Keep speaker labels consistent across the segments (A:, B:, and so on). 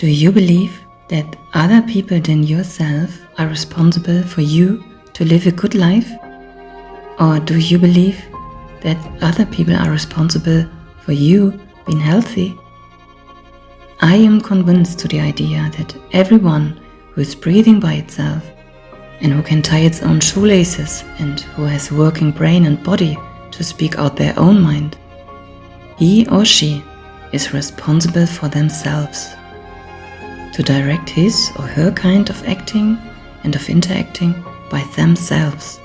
A: Do you believe that other people than yourself are responsible for you to live a good life? Or do you believe that other people are responsible for you being healthy? I am convinced to the idea that everyone who is breathing by itself and who can tie its own shoelaces and who has a working brain and body to speak out their own mind, he or she is responsible for themselves, to direct his or her kind of acting and of interacting by themselves.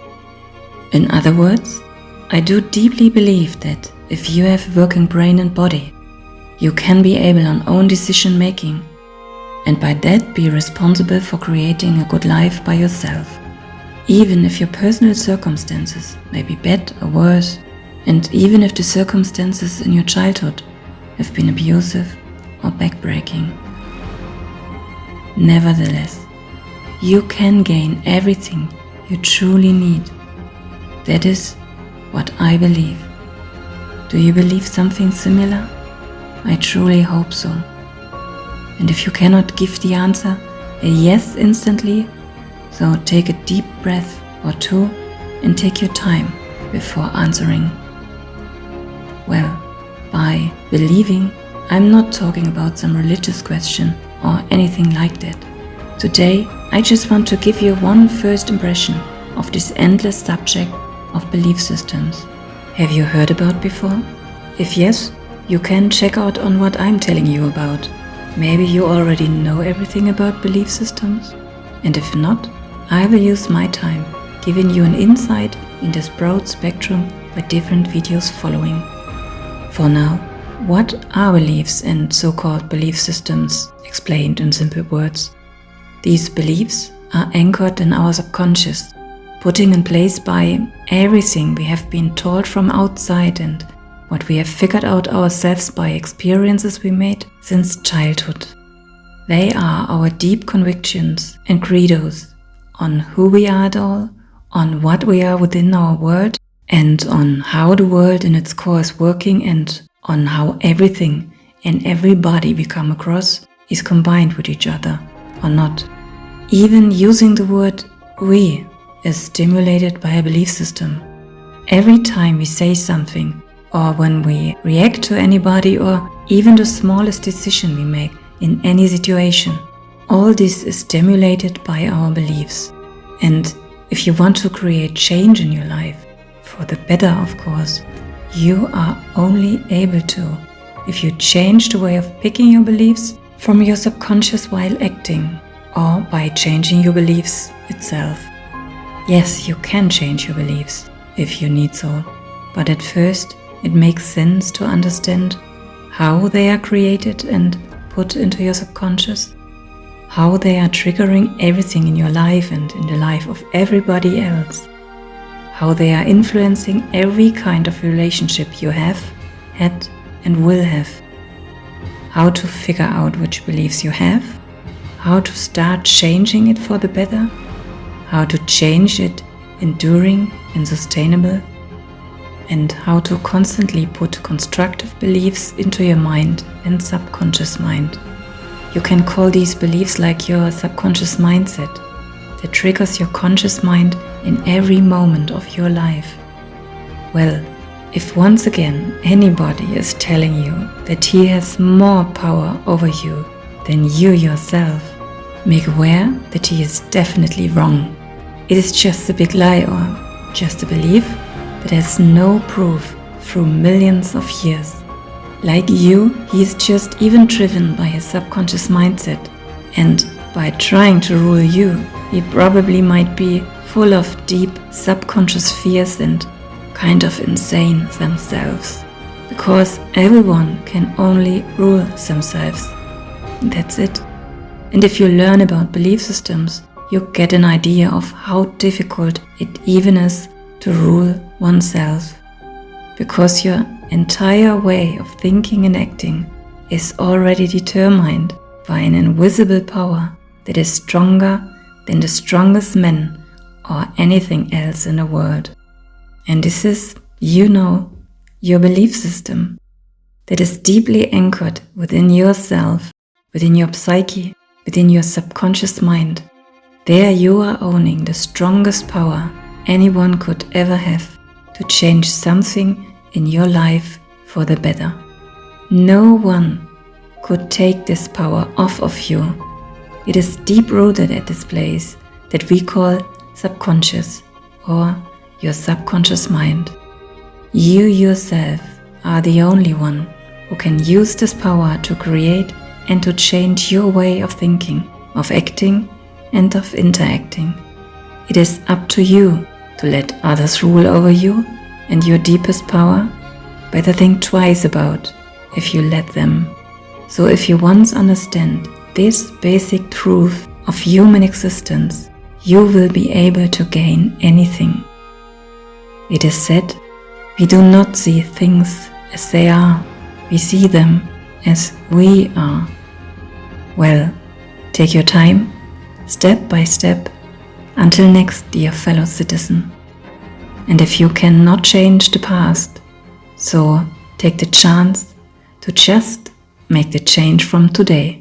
A: In other words, I do deeply believe that if you have a working brain and body, you can be able on own decision making and by that be responsible for creating a good life by yourself, even if your personal circumstances may be bad or worse, and even if the circumstances in your childhood have been abusive or backbreaking. Nevertheless, you can gain everything you truly need. That is what I believe. Do you believe something similar? I truly hope so. And if you cannot give the answer a yes instantly, so take a deep breath or two and take your time before answering. Well, by believing, I'm not talking about some religious question or anything like that. Today, I just want to give you one first impression of this endless subject of belief systems. Have you heard about before? If yes, you can check out on what I'm telling you about. Maybe you already know everything about belief systems. And if not, I will use my time giving you an insight in this broad spectrum by different videos following. For now, what are beliefs and so-called belief systems, explained in simple words? These beliefs are anchored in our subconscious, putting in place by everything we have been told from outside and what we have figured out ourselves by experiences we made since childhood. They are our deep convictions and credos on who we are at all, on what we are within our world, and on how the world in its core is working, and on how everything and everybody we come across is combined with each other or not. Even using the word we is stimulated by a belief system. Every time we say something, or when we react to anybody, or even the smallest decision we make in any situation, all this is stimulated by our beliefs. And if you want to create change in your life, for the better of course, you are only able to if you change the way of picking your beliefs from your subconscious while acting, or by changing your beliefs itself. Yes, you can change your beliefs if you need so, but at first it makes sense to understand how they are created and put into your subconscious, how they are triggering everything in your life and in the life of everybody else, how they are influencing every kind of relationship you have, had and will have, how to figure out which beliefs you have, how to start changing it for the better, how to change it enduring and sustainable, and how to constantly put constructive beliefs into your mind and subconscious mind. You can call these beliefs like your subconscious mindset that triggers your conscious mind in every moment of your life. Well, if once again anybody is telling you that he has more power over you than you yourself, make aware that he is definitely wrong. It is just a big lie or just a belief that has no proof through millions of years. Like you, he is just even driven by his subconscious mindset, and by trying to rule you, he probably might be full of deep subconscious fears and kind of insane themselves, because everyone can only rule themselves. That's it. And if you learn about belief systems, you get an idea of how difficult it even is to rule oneself, because your entire way of thinking and acting is already determined by an invisible power that is stronger than the strongest men or anything else in the world. And this is, your belief system that is deeply anchored within yourself within your psyche, within your subconscious mind. There you are owning the strongest power anyone could ever have to change something in your life for the better. No one could take this power off of you. It is deep-rooted at this place that we call subconscious or your subconscious mind. You yourself are the only one who can use this power to create and to change your way of thinking, of acting, and of interacting. It is up to you to let others rule over you and your deepest power. Better think twice about if you let them. So if you once understand this basic truth of human existence, you will be able to gain anything. It is said, we do not see things as they are, we see them as we are. Well, take your time, step by step, until next, dear fellow citizen. And if you cannot change the past, so take the chance to just make the change from today.